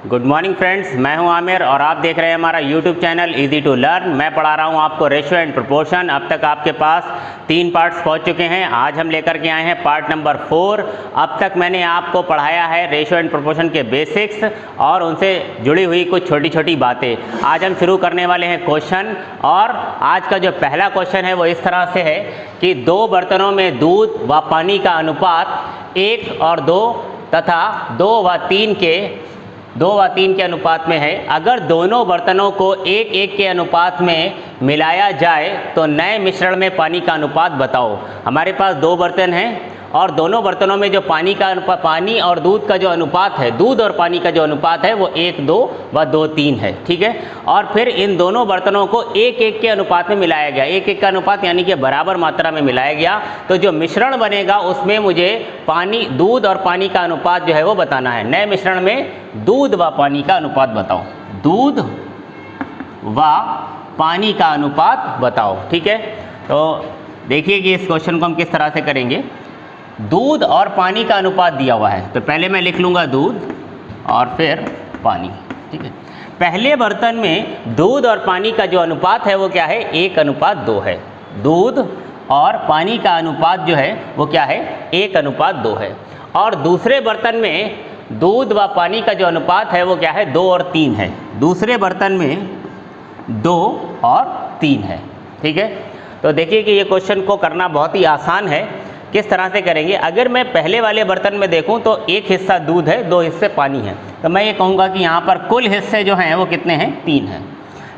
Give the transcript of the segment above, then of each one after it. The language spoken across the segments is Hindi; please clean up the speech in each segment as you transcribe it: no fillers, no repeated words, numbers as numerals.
गुड मॉर्निंग फ्रेंड्स, मैं हूं आमिर और आप देख रहे हैं हमारा YouTube channel easy to learn. मैं पढ़ा रहा हूं आपको रेशियो एंड प्रोपोर्शन। अब तक आपके पास 3 पार्ट्स पहुंच चुके हैं। आज हम लेकर के आए हैं पार्ट नंबर 4। अब तक मैंने आपको पढ़ाया है रेशियो एंड प्रोपोर्शन के बेसिक्स और उनसे जुड़ी हुई कुछ छोटी छोटी बातें। आज हम शुरू करने वाले हैं क्वेश्चन, और आज का जो पहला क्वेश्चन है वो इस तरह से है कि 2 बर्तनों में दूध व पानी का अनुपात 1 और 2 तथा 2 व 3 के अनुपात में है। अगर दोनों बर्तनों को 1-1 के अनुपात में मिलाया जाए तो नए मिश्रण में पानी का अनुपात बताओ। हमारे पास 2 बर्तन हैं और दोनों बर्तनों में जो पानी और दूध का जो अनुपात है, दूध और पानी का जो अनुपात है वो 1-2 व 2-3 है, ठीक है। और फिर इन दोनों बर्तनों को 1-1 के अनुपात में मिलाया गया। 1-1 का अनुपात यानी कि बराबर मात्रा में मिलाया गया। तो जो मिश्रण बनेगा उसमें मुझे दूध और पानी का अनुपात जो है वो बताना है। नए मिश्रण में दूध व पानी का अनुपात बताओ। दूध व पानी का अनुपात बताओ, ठीक है। तो देखिए कि इस क्वेश्चन को हम किस तरह से करेंगे। दूध और पानी का अनुपात दिया हुआ है, तो पहले मैं लिख लूँगा दूध और फिर पानी, ठीक है। पहले बर्तन में दूध और पानी का जो अनुपात है वो क्या है, 1:2 है। दूध और पानी का अनुपात जो है वो क्या है, 1:2 है। और दूसरे बर्तन में दूध व पानी का जो अनुपात है वो क्या है, 2 और 3 है। दूसरे बर्तन में 2 और 3 है, ठीक है। तो देखिए कि ये क्वेश्चन को करना बहुत ही आसान है। किस तरह से करेंगे, अगर मैं पहले वाले बर्तन में देखूं तो 1 हिस्सा दूध है, 2 हिस्से पानी है, तो मैं ये कहूँगा कि यहाँ पर कुल हिस्से जो हैं वो कितने हैं, 3 हैं।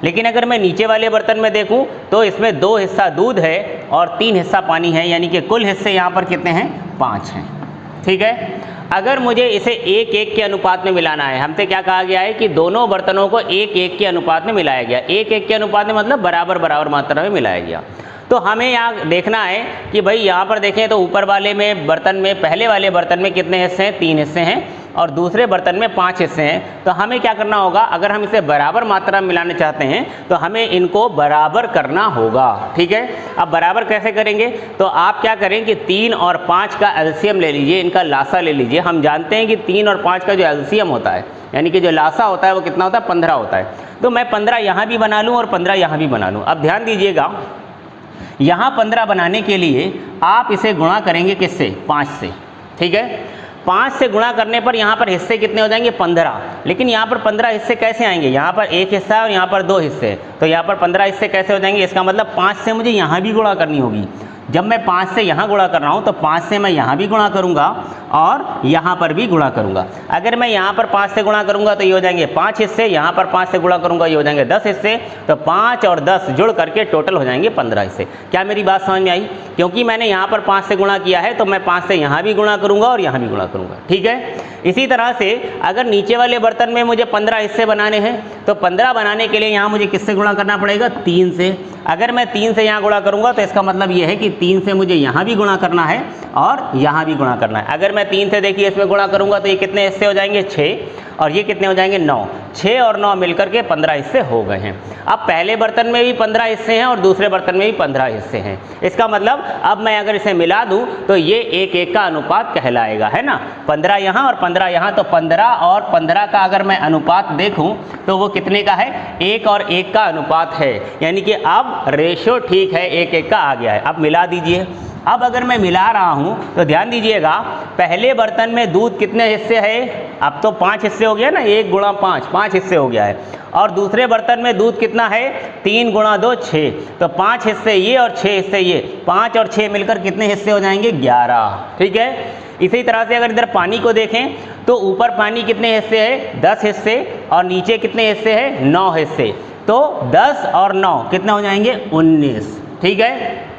लेकिन अगर मैं नीचे वाले बर्तन में देखूं तो इसमें 2 हिस्सा दूध है और 3 हिस्सा पानी है, यानी कि कुल हिस्से यहाँ पर कितने हैं, 5 हैं, ठीक है। अगर मुझे इसे 1-1 के अनुपात में मिलाना है, हमसे क्या कहा गया है कि दोनों बर्तनों को 1-1 के अनुपात में मिलाया गया। 1-1 के अनुपात में मतलब बराबर बराबर मात्रा में मिलाया गया। तो हमें यहाँ देखना है कि भाई यहाँ पर देखें तो ऊपर वाले में बर्तन में, पहले वाले बर्तन में कितने हिस्से हैं, 3 हिस्से हैं, और दूसरे बर्तन में 5 हिस्से हैं। तो हमें क्या करना होगा, अगर हम इसे बराबर मात्रा में मिलाना चाहते हैं तो हमें इनको बराबर करना होगा, ठीक है। अब बराबर कैसे करेंगे, तो आप क्या करें कि 3 और 5 का एलसीएम ले लीजिए, इनका लासा ले लीजिए। हम जानते हैं कि 3 और 5 का जो एलसीएम होता है, यानी कि जो लासा होता है वो कितना होता है, 15 होता है। तो मैं 15 यहाँ भी बना लूँ और 15 यहाँ भी बना लूँ। अब ध्यान दीजिएगा, यहाँ 15 बनाने के लिए आप इसे गुणा करेंगे किससे, 5 से, ठीक है। 5 से गुणा करने पर यहाँ पर हिस्से कितने हो जाएंगे, 15। लेकिन यहाँ पर 15 हिस्से कैसे आएंगे, यहाँ पर 1 हिस्सा है और यहाँ पर 2 हिस्से, तो यहाँ पर 15 हिस्से कैसे हो जाएंगे। इसका मतलब 5 से मुझे यहाँ भी गुणा करनी होगी। जब मैं 5 से यहाँ गुणा कर रहा हूँ तो 5 से मैं यहाँ भी गुणा करूँगा और यहाँ पर भी गुणा करूँगा। अगर मैं यहाँ पर 5 से गुणा करूँगा तो ये हो जाएंगे 5 हिस्से, यहाँ पर 5 से गुणा करूँगा ये हो जाएंगे 10 हिस्से। तो 5 और 10 जुड़ करके टोटल हो जाएंगे 15 हिस्से। क्या मेरी बात समझ में आई? क्योंकि मैंने यहाँ पर 5 से गुणा किया है तो मैं 5 से यहाँ भी गुणा करूँगा और यहाँ भी गुणा करूँगा, ठीक है। इसी तरह से अगर नीचे वाले बर्तन में मुझे 15 हिस्से बनाने हैं तो 15 बनाने के लिए यहाँ मुझे किससे गुणा करना पड़ेगा, 3 से। अगर मैं 3 से यहाँ गुणा करूँगा तो इसका मतलब ये है कि 3 से मुझे यहाँ भी गुणा करना है और यहाँ भी गुणा करना है। अगर मैं 3 से देखिए इसमें गुणा करूँगा तो ये कितने हिस्से हो जाएंगे, 6, और ये कितने हो जाएंगे, 9। 6 और 9 मिलकर के 15 हिस्से हो गए हैं। अब पहले बर्तन में भी 15 हिस्से हैं और दूसरे बर्तन में भी 15 हिस्से हैं। इसका मतलब अब मैं अगर इसे मिला दूं तो ये 1-1 का अनुपात कहलाएगा, है ना। 15 यहाँ और 15 यहाँ, तो 15 और 15 का अगर मैं अनुपात देखूं तो वो कितने का है, 1 और 1 का अनुपात है। यानी कि अब रेशियो ठीक है, 1-1 का आ गया है। अब मिला दीजिए। अब अगर मैं मिला रहा हूं तो ध्यान दीजिएगा, पहले बर्तन में दूध कितने हिस्से है, अब तो 5 हिस्से हो गया ना, 1 गुणा 5, 5 हिस्से हो गया है। और दूसरे बर्तन में दूध कितना है, 3 गुणा 2, 6, तो 5 हिस्से ये और 6 हिस्से ये, 5 और 6 मिलकर कितने हिस्से हो जाएंगे, 11, ठीक है। इसी तरह से अगर इधर पानी को देखें तो ऊपर पानी कितने हिस्से है, 10 हिस्से, और नीचे कितने हिस्से है, 9 हिस्से। तो 10 और 9 कितने हो जाएंगे, 19, ठीक है।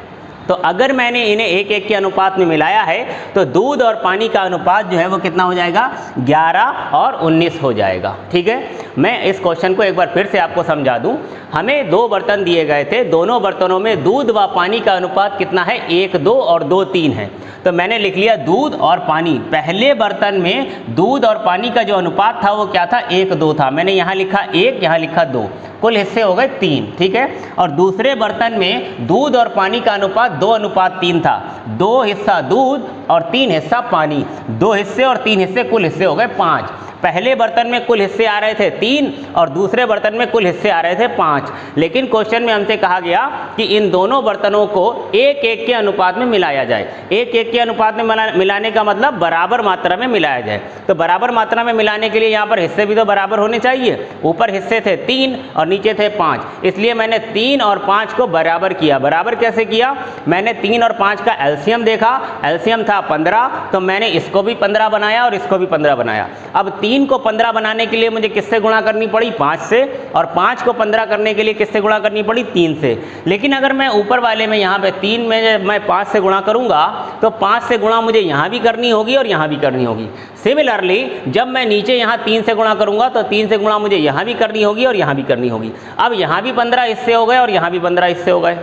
तो अगर मैंने इन्हें 1-1 के अनुपात में मिलाया है तो दूध और पानी का अनुपात जो है वो कितना हो जाएगा, 11 और 19 हो जाएगा, ठीक है। मैं इस क्वेश्चन को एक बार फिर से आपको समझा दूं। हमें 2 बर्तन दिए गए थे, दोनों बर्तनों में दूध व पानी का अनुपात कितना है, 1-2 और 2-3 है। तो मैंने लिख लिया दूध और पानी। पहले बर्तन में दूध और पानी का जो अनुपात था वो क्या था, 1-2 था। मैंने यहाँ लिखा 1, यहाँ लिखा 2, कुल हिस्से हो गए 3, ठीक है। और दूसरे बर्तन में दूध और पानी का अनुपात 2:3 था। 2 हिस्सा दूध और 3 हिस्सा पानी, 2 हिस्से और 3 हिस्से, कुल हिस्से हो गए 5। पहले बर्तन में कुल हिस्से आ रहे थे 3 और दूसरे बर्तन में कुल हिस्से आ रहे थे 5, लेकिन क्वेश्चन में हमसे कहा गया कि इन दोनों बर्तनों को 1:1 के अनुपात में मिलाया जाए। 1:1 के अनुपात में मिलाने का मतलब बराबर मात्रा में मिलाया जाए। तो बराबर मात्रा में मिलाने के लिए यहाँ पर हिस्से भी तो बराबर होने चाहिए। ऊपर हिस्से थे 3 और नीचे थे 5, इसलिए मैंने 3 और 5 को बराबर किया। बराबर कैसे किया? मैंने 3 और 5 का एलसीएम देखा, एलसीएम था 15, तो मैंने इसको भी 15 बनाया और इसको भी 15 बनाया। अब 3 को 15 बनाने के लिए मुझे किससे गुणा करनी पड़ी? 5 से, और 5 को 15 करने के लिए किससे गुणा करनी पड़ी? 3 से। लेकिन अगर मैं ऊपर वाले में यहाँ पे 3 में मैं 5 से गुणा करूँगा तो 5 से गुणा मुझे यहाँ भी करनी होगी और यहाँ भी करनी होगी। सिमिलरली जब मैं नीचे यहाँ 3 से गुणा करूँगा तो 3 से गुणा मुझे यहाँ भी करनी होगी और यहाँ भी करनी होगी। अब यहाँ भी 15 हिस्से हो गए और यहाँ भी 15 हिस्से हो गए।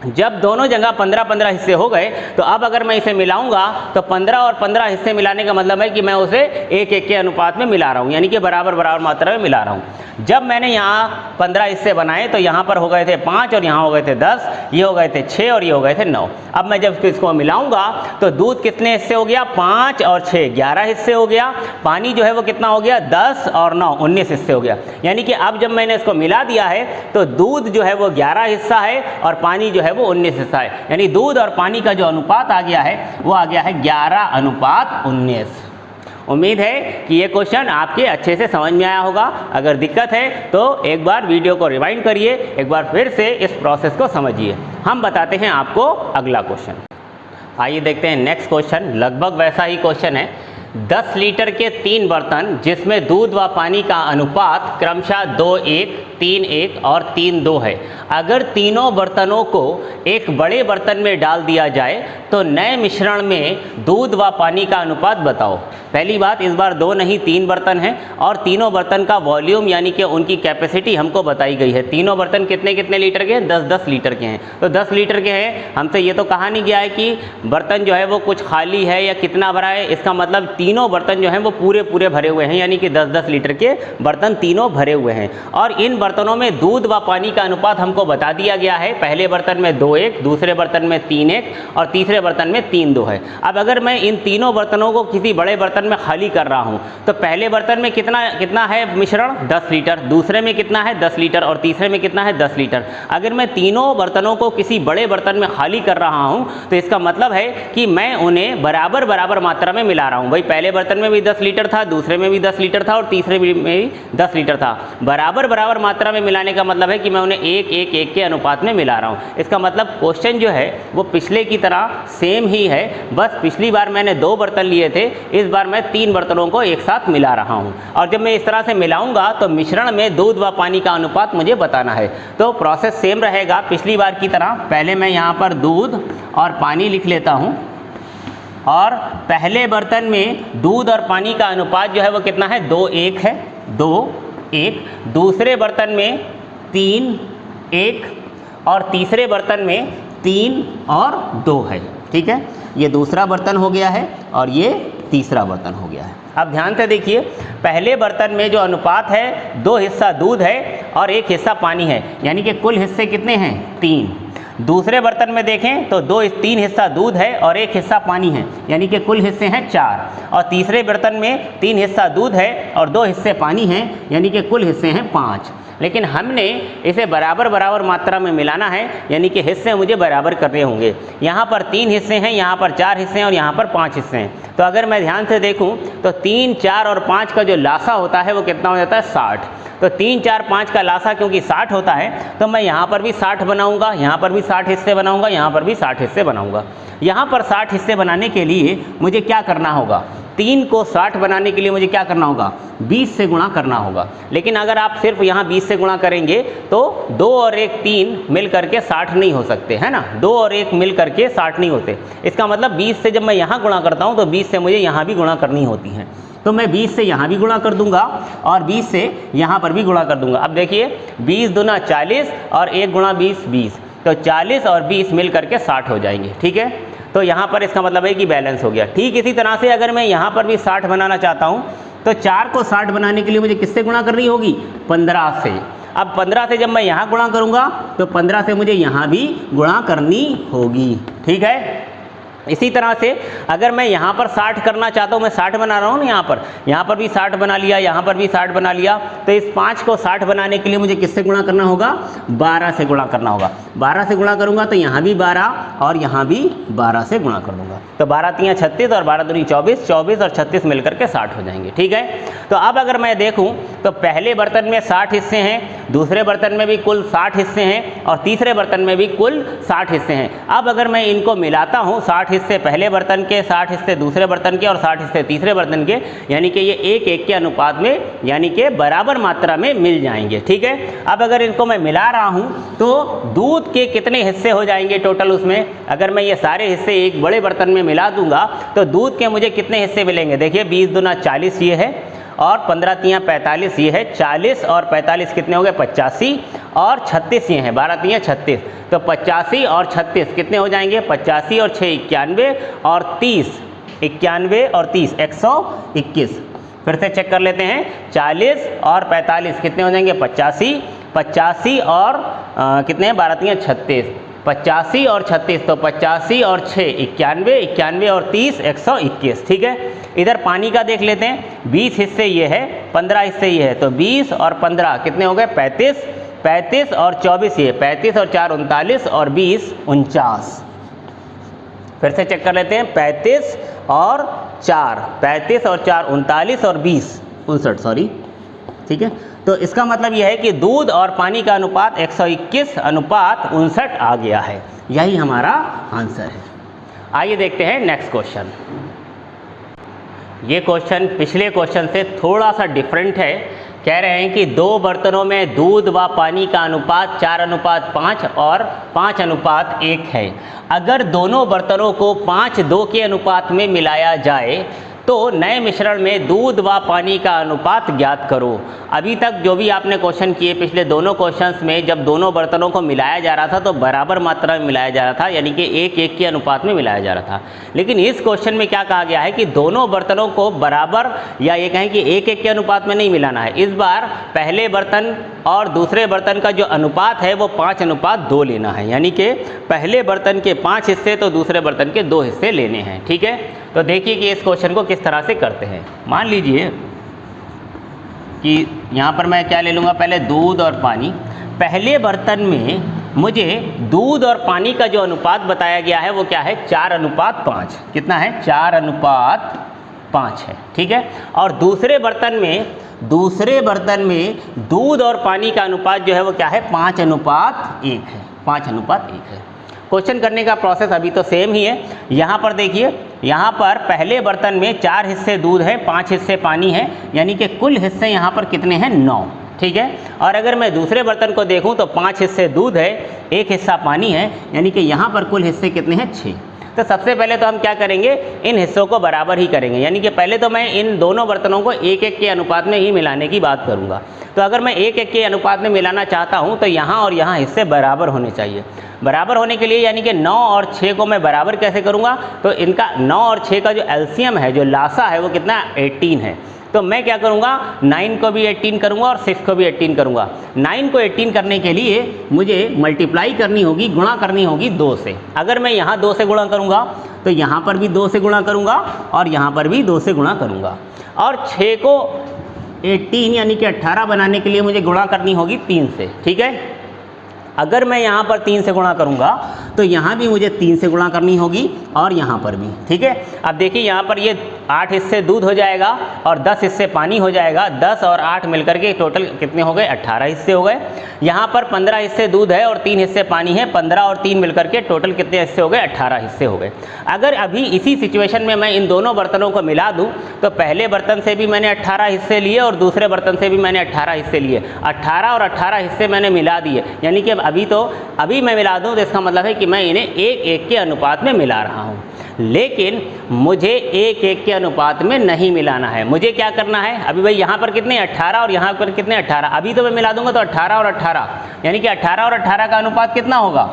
जब दोनों जगह 15-15 हिस्से हो गए तो अब अगर मैं इसे मिलाऊंगा तो 15 और 15 हिस्से मिलाने का मतलब है कि मैं उसे 1:1 के अनुपात में मिला रहा हूं, यानी कि बराबर बराबर मात्रा में मिला रहा हूं। जब मैंने यहाँ 15 हिस्से बनाए तो यहाँ पर हो गए थे 5 और यहाँ हो गए थे 10, ये हो गए थे 6 और ये हो गए थे 9। अब मैं जब इसको मिलाऊंगा तो दूध कितने हिस्से हो गया? 5 और 6 11 हिस्से हो गया। पानी जो है वो कितना हो गया? 10 और 9 19 हिस्से हो गया। यानी कि अब जब मैंने इसको मिला दिया है तो दूध जो है वो 11 हिस्सा है और पानी जो है वो 19 हिस्सा है। यानी दूध और पानी का जो अनुपात आ गया है वो आ गया है 11:19। उम्मीद है कि ये क्वेश्चन आपके अच्छे से समझ में आया होगा। अगर दिक्कत है तो एक बार वीडियो को रिवाइंड करिए, एक बार फिर से इस प्रोसेस को समझिए। हम बताते हैं आपको अगला क्वेश्चन। आइए देखते हैं नेक्स्ट क्वेश्चन। लगभग वैसा ही क्वेश्चन है। 10 लीटर के 3 बर्तन जिसमें दूध व पानी का अनुपात क्रमशः 2:1, 3:1 और 3:2 है। अगर तीनों बर्तनों को एक बड़े बर्तन में डाल दिया जाए तो नए मिश्रण में दूध व पानी का अनुपात बताओ। पहली बात, इस बार 2 नहीं 3 बर्तन हैं और तीनों बर्तन का वॉल्यूम यानी कि उनकी कैपेसिटी हमको बताई गई है। तीनों बर्तन कितने कितने लीटर के हैं? 10-10 लीटर के हैं। तो 10 लीटर के हैं। हमसे ये तो कहा नहीं गया है कि बर्तन जो है वो कुछ खाली है या कितना भरा है। इसका मतलब तीनों बर्तन जो हैं वो पूरे पूरे भरे हुए हैं, यानी कि 10-10 लीटर के बर्तन तीनों भरे हुए हैं। और इन बर्तनों में दूध व पानी का अनुपात हमको बता दिया गया है। पहले बर्तन में 2:1, दूसरे बर्तन में 3:1 और तीसरे बर्तन में 3:2 है। अब अगर मैं इन तीनों बर्तनों को किसी बड़े बर्तन में खाली कर रहा हूं तो पहले बर्तन में कितना है मिश्रण? 10 लीटर। दूसरे में कितना है? 10 लीटर। और तीसरे में कितना है? 10 लीटर। अगर मैं तीनों बर्तनों को किसी बड़े बर्तन में खाली कर रहा हूं तो इसका मतलब है कि मैं उन्हें बराबर बराबर मात्रा में मिला रहा हूं। भाई पहले बर्तन में भी 10 लीटर था, दूसरे में भी 10 लीटर था और तीसरे में भी 10 लीटर था। बराबर बराबर मात्रा में मिलाने का मतलब है कि मैं उन्हें 1:1 के अनुपात में मिला रहा हूं। इसका मतलब क्वेश्चन जो है वो पिछले की तरह सेम ही है, बस पिछली बार मैंने 2 बर्तन लिए थे, इस बार मैं 3 बर्तनों को एक साथ मिला रहा हूं। और जब मैं इस तरह से मिलाऊंगा तो मिश्रण में दूध व पानी का अनुपात मुझे बताना है। तो प्रोसेस सेम रहेगा पिछली बार की तरह। पहले मैं यहाँ पर दूध और पानी लिख लेता हूँ और पहले बर्तन में दूध और पानी का अनुपात जो है वो कितना है? 2:1 है, 2:1। दूसरे बर्तन में 3:1 और तीसरे बर्तन में 3:2 है। ठीक है, ये दूसरा बर्तन हो गया है और ये तीसरा बर्तन हो गया है। अब ध्यान से देखिए, पहले बर्तन में जो अनुपात है 2 हिस्सा दूध है और 1 हिस्सा पानी है, यानी कि कुल हिस्से कितने हैं? 3। दूसरे बर्तन में देखें तो 3 हिस्सा दूध है और 1 हिस्सा पानी है, यानी कि कुल हिस्से हैं 4। और तीसरे बर्तन में 3 हिस्सा दूध है और 2 हिस्से पानी हैं, यानी कि कुल हिस्से हैं 5। लेकिन हमने इसे बराबर बराबर मात्रा में मिलाना है, यानी कि हिस्से मुझे बराबर करने होंगे। यहाँ पर 3 हिस्से हैं, यहाँ पर 4 हिस्से हैं और यहाँ पर 5 हिस्से हैं। तो अगर मैं ध्यान से देखूँ तो 3, 4 और 5 का जो लासा होता है वो कितना हो जाता है? 60। तो 3, 4, 5 का लासा क्योंकि 60 होता है तो मैं यहाँ पर भी 60 बनाऊँगा, यहाँ पर भी 60 हिस्से बनाऊँगा, यहाँ पर भी 60 हिस्से बनाऊँगा। यहाँ पर 60 हिस्से बनाने के लिए मुझे क्या करना होगा? 3 को 60 बनाने के लिए मुझे क्या करना होगा? 20 से गुणा करना होगा। लेकिन अगर आप सिर्फ यहाँ 20 से गुणा करेंगे तो 2 और 1 3 मिल करके 60 नहीं हो सकते, है ना? 2 और 1 मिल करके 60 नहीं होते। इसका मतलब 20 से जब मैं यहाँ गुणा करता हूँ तो 20 से मुझे यहाँ भी गुणा करनी होती है। तो मैं 20 से यहाँ भी गुणा कर दूंगा और 20 से यहाँ पर भी गुणा कर दूंगा। अब देखिए 20 दूना 40 और 1 गुणा 20 20, तो 40 और 20 मिल करके 60 हो जाएंगे। ठीक है, तो यहाँ पर इसका मतलब है कि बैलेंस हो गया। ठीक इसी तरह से अगर मैं यहाँ पर भी 60 बनाना चाहता हूँ तो 4 को 60 बनाने के लिए मुझे किससे गुणा करनी होगी? 15 से। अब 15 से जब मैं यहाँ गुणा करूँगा तो 15 से मुझे यहाँ भी गुणा करनी होगी। ठीक है, इसी तरह से अगर मैं यहाँ पर 60 करना चाहता हूँ, मैं 60 बना रहा हूँ ना, यहाँ पर भी 60 बना लिया, यहाँ पर भी 60 बना लिया, तो इस 5 को 60 बनाने के लिए मुझे किससे गुणा करना होगा? 12 से गुणा करना होगा। 12 से गुणा करूँगा तो यहाँ भी 12 और यहाँ भी 12 से गुणा कर दूँगा, तो 12 तियाँ 36 और 12 दूनी 24, 24 और 36 मिलकर के 60 हो जाएंगे। ठीक है, तो अब अगर मैं देखूँ तो पहले बर्तन में 60 हिस्से हैं, दूसरे बर्तन में भी कुल 60 हिस्से हैं और तीसरे बर्तन में भी कुल 60 हिस्से हैं। अब अगर मैं इनको मिलाता हूँ, 60 हिस्से पहले बर्तन के, 60 हिस्से दूसरे बर्तन के और 60 हिस्से तीसरे बर्तन के, यानी कि ये 1-1 के अनुपात में, यानी कि बराबर मात्रा में मिल जाएंगे। ठीक है, अब अगर इनको मैं मिला रहा हूँ तो दूध के कितने हिस्से हो जाएंगे टोटल उसमें? अगर मैं ये सारे हिस्से एक बड़े बर्तन में मिला दूंगा तो दूध के मुझे कितने हिस्से मिलेंगे? देखिए 20 दूना 40 ये है और 15 तियाँ 45 ये है, 40 और 45 कितने हो गए? 85 और 36 ये हैं, 12 तियाँ 36, तो 85 और 36 कितने हो जाएंगे? 85 और 6 91 और 30, 91 और 30 121। फिर से चेक कर लेते हैं, 40 और 45 कितने हो जाएंगे? 85, 85 और कितने हैं? 12 तियाँ 36, 85 और 36, तो 85 और 6 91, 91 और 30 121। ठीक है, इधर पानी का देख लेते हैं, 20 हिस्से ये है, 15 हिस्से ये है, तो 20 और 15 कितने हो गए? 35, 35 और 24 ये, 35 और 4 39 और 20 49। फिर से चेक कर लेते हैं, 35 और 4 39 और 20 59, सॉरी। ठीक है, तो इसका मतलब यह है कि दूध और पानी का अनुपात 121 अनुपात 59 आ गया है। यही हमारा आंसर है। आइए देखते हैं नेक्स्ट क्वेश्चन। ये क्वेश्चन पिछले क्वेश्चन से थोड़ा सा डिफरेंट है। कह रहे हैं कि 2 बर्तनों में दूध व पानी का अनुपात 4:5 और 5:1 है। अगर दोनों बर्तनों को 5:2 के अनुपात में मिलाया जाए तो नए मिश्रण में दूध व पानी का अनुपात ज्ञात करो। अभी तक जो भी आपने क्वेश्चन किए पिछले दोनों क्वेश्चंस में, जब दोनों बर्तनों को मिलाया जा रहा था तो बराबर मात्रा में मिलाया जा रहा था, यानी कि 1-1 के अनुपात में मिलाया जा रहा था। लेकिन इस क्वेश्चन में क्या कहा गया है कि दोनों बर्तनों को बराबर, या ये कहें कि 1-1 के अनुपात में नहीं मिलाना है। इस बार पहले बर्तन और दूसरे बर्तन का जो अनुपात है वो 5:2 लेना है, यानी कि पहले बर्तन के 5 हिस्से तो दूसरे बर्तन के 2 हिस्से लेने हैं। ठीक है, तो देखिए कि इस क्वेश्चन को किस तरह से करते हैं। मान लीजिए कि यहाँ पर मैं क्या ले लूँगा, पहले दूध और पानी। पहले बर्तन में मुझे दूध और पानी का जो अनुपात बताया गया है वो क्या है? 4:5। कितना है? 4:5 है। ठीक है, और दूसरे बर्तन में दूध और पानी का अनुपात जो है वो क्या है? 5:1 है। 5:1 है। क्वेश्चन करने का प्रोसेस अभी तो सेम ही है। यहाँ पर देखिए, यहाँ पर पहले बर्तन में 4 हिस्से दूध है, 5 हिस्से पानी है, यानी कि कुल हिस्से यहाँ पर कितने हैं? 9। ठीक है, और अगर मैं दूसरे बर्तन को देखूँ तो 5 हिस्से दूध है, 1 हिस्सा पानी है, यानी कि यहाँ पर कुल हिस्से कितने हैं? 6। तो सबसे पहले तो हम क्या करेंगे? इन हिस्सों को बराबर ही करेंगे, यानी कि पहले तो मैं इन दोनों बर्तनों को 1-1 के अनुपात में ही मिलाने की बात करूँगा। तो अगर मैं 1-1 के अनुपात में मिलाना चाहता हूँ तो यहाँ और यहाँ हिस्से बराबर होने चाहिए। बराबर होने के लिए यानी कि 9 और 6 को मैं बराबर कैसे करूँगा? तो इनका 9 और 6 का जो एलसीएम है, जो लासा है, वो कितना? 18 है। तो मैं क्या करूँगा? 9 को भी 18 करूँगा और 6 को भी 18 करूँगा। 9 को 18 करने के लिए मुझे मल्टीप्लाई करनी होगी, गुणा करनी होगी 2 से। अगर मैं यहाँ 2 से गुणा करूँगा तो यहाँ पर भी 2 से गुणा करूँगा और यहाँ पर भी 2 से गुणा करूँगा। और 6 को 18 यानी कि 18 बनाने के लिए मुझे गुणा करनी होगी 3 से। ठीक है, अगर मैं यहाँ पर 3 से गुणा करूँगा तो यहाँ भी मुझे 3 से गुणा करनी होगी और यहाँ पर भी। ठीक है, अब देखिए यहाँ पर ये 8 हिस्से दूध हो जाएगा और 10 हिस्से पानी हो जाएगा। 10 और 8 मिलकर के टोटल कितने हो गए? 18 हिस्से हो गए। यहाँ पर 15 हिस्से दूध है और 3 हिस्से पानी है। 15 और 3 मिलकर के टोटल कितने हिस्से हो गए? 18 हिस्से हो गए। अगर अभी इसी सिचुएशन में मैं इन दोनों बर्तनों को मिला दूँ तो पहले बर्तन से भी मैंने 18 हिस्से लिए और दूसरे बर्तन से भी मैंने 18 हिस्से लिए। 18 और 18 हिस्से मैंने मिला दिए, यानी कि अभी मैं मिला दूँ तो इसका मतलब है कि मैं इन्हें 1-1 के अनुपात में मिला रहा हूँ। लेकिन मुझे 1-1 के अनुपात में नहीं मिलाना है। मुझे क्या करना है? अभी भाई यहाँ पर कितने? 18 और यहाँ पर कितने? 18। अभी तो मैं मिला दूंगा तो 18 और 18, यानी कि 18 और 18 का अनुपात कितना होगा?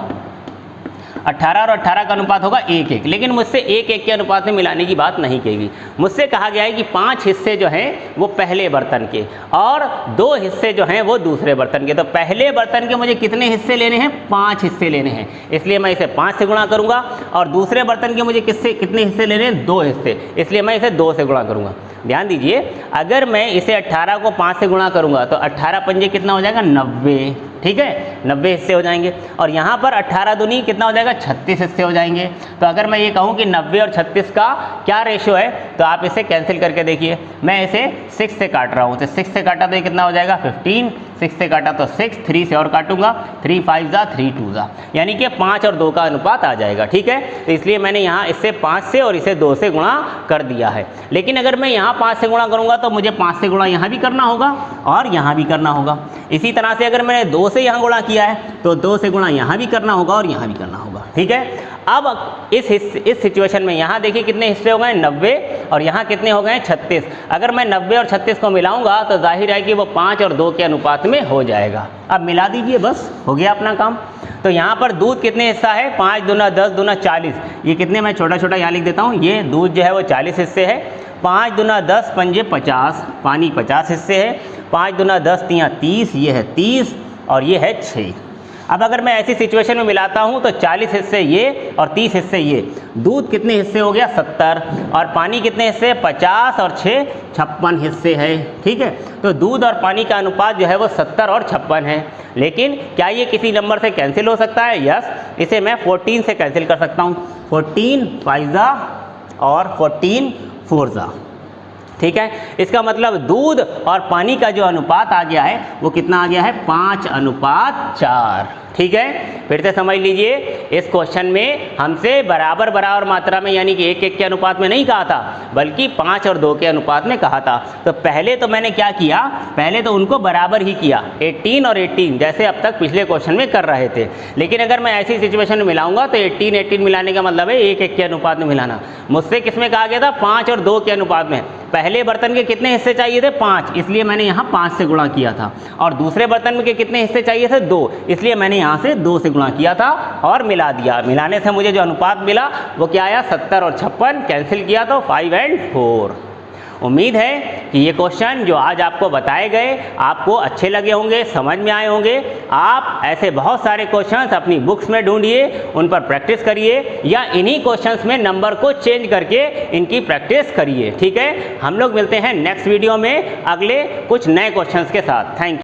18 और 18 का अनुपात होगा 1-1, लेकिन मुझसे 1-1 के अनुपात में मिलाने की बात नहीं कही गई। मुझसे कहा गया है कि 5 हिस्से जो हैं वो पहले बर्तन के और 2 हिस्से जो हैं वो दूसरे बर्तन के। तो पहले बर्तन के मुझे कितने हिस्से लेने हैं? 5 हिस्से लेने हैं, इसलिए मैं इसे 5 से गुणा करूँगा। और दूसरे बर्तन के मुझे कितने हिस्से लेने हैं? 2 हिस्से, इसलिए मैं इसे 2 से गुणा करूँगा। ध्यान दीजिए, अगर मैं इसे 18 को 5 से गुणा करूँगा तो 18 पंजे कितना हो जाएगा? 90, ठीक है, 90 हिस्से हो जाएंगे। और यहाँ पर 18 दूनी कितना हो जाएगा? 36 हिस्से हो जाएंगे। तो अगर मैं ये कहूँ कि 90 और 36 का क्या रेशो है, तो आप इसे कैंसिल करके देखिए। मैं इसे 6 से काट रहा हूँ, तो 6 से काटा तो ये कितना हो जाएगा? 15, 6 से काटा तो 6, 3 से और काटूंगा, 3 5 जा 3 2 जा, यानी कि 5 और 2 का अनुपात आ जाएगा, ठीक है। तो इसलिए मैंने यहाँ इससे 5 से और इसे 2 से गुणा कर दिया है। लेकिन अगर मैं यहाँ 5 से गुणा करूँगा तो मुझे 5 से गुणा यहाँ भी करना होगा और यहाँ भी करना होगा। इसी तरह से अगर मैंने 2 से यहाँ गुणा किया है तो 2 से गुणा यहाँ भी करना होगा और यहाँ भी करना होगा, ठीक है। अब इस सिचुएशन में यहाँ देखिए कितने हिस्से हो गए? 90, और यहाँ कितने हो गए? 36। अगर मैं 90 और 36 को मिलाऊंगा तो जाहिर है कि वो 5 और 2 के अनुपात में हो जाएगा। अब मिला दीजिए, बस हो गया अपना काम। तो यहाँ पर दूध कितने हिस्सा है? 5 दूना 10 दूना 40। ये कितने, मैं छोटा छोटा यहाँ लिख देता हूँ, ये दूध जो है वो 40 हिस्से है। 5 दूना 10 पंजे 50, पानी 50 हिस्से है। 5 दूना 10 तियाँ 30, ये है 30 और ये है 6। अब अगर मैं ऐसी सिचुएशन में मिलाता हूँ तो 40 हिस्से ये और 30 हिस्से ये, दूध कितने हिस्से हो गया? 70, और पानी कितने हिस्से? 50 और 6 56 हिस्से है, ठीक है। तो दूध और पानी का अनुपात जो है वो 70 और 56 है। लेकिन क्या ये किसी नंबर से कैंसिल हो सकता है? यस, इसे मैं 14 से कैंसिल कर सकता हूँ। 14 5 जा और 14 4 जा, ठीक है। इसका मतलब दूध और पानी का जो अनुपात आ गया है वो कितना आ गया है? 5:4, ठीक है। फिर से समझ लीजिए, इस क्वेश्चन में हमसे बराबर बराबर मात्रा में यानी कि 1-1 के अनुपात में नहीं कहा था, बल्कि 5 और 2 के अनुपात में कहा था। तो पहले तो मैंने क्या किया? पहले तो उनको बराबर ही किया, 18 और 18, जैसे अब तक पिछले क्वेश्चन में कर रहे थे। लेकिन अगर मैं ऐसी सिचुएशन में मिलाऊंगा तो 18 मिलाने का मतलब है 1-1 के अनुपात में मिलाना। मुझसे किसमें कहा गया था? 5 और 2 के अनुपात में। पहले बर्तन के कितने हिस्से चाहिए थे? 5, इसलिए मैंने यहाँ 5 से गुणा किया था। और दूसरे बर्तन के कितने हिस्से चाहिए थे? 2, इसलिए मैंने यहाँ से 2 से गुणा किया था और मिला दिया। मिलाने से मुझे जो अनुपात मिला वो क्या आया? 70 और 56, कैंसिल किया तो 5 और 4। उम्मीद है कि ये क्वेश्चन जो आज आपको बताए गए आपको अच्छे लगे होंगे, समझ में आए होंगे। आप ऐसे बहुत सारे क्वेश्चंस अपनी बुक्स में ढूंढिए, उन पर प्रैक्टिस करिए, या इन्हीं क्वेश्चंस में नंबर को चेंज करके इनकी प्रैक्टिस करिए, ठीक है। हम लोग मिलते हैं नेक्स्ट वीडियो में अगले कुछ नए क्वेश्चंस के साथ। Thank you.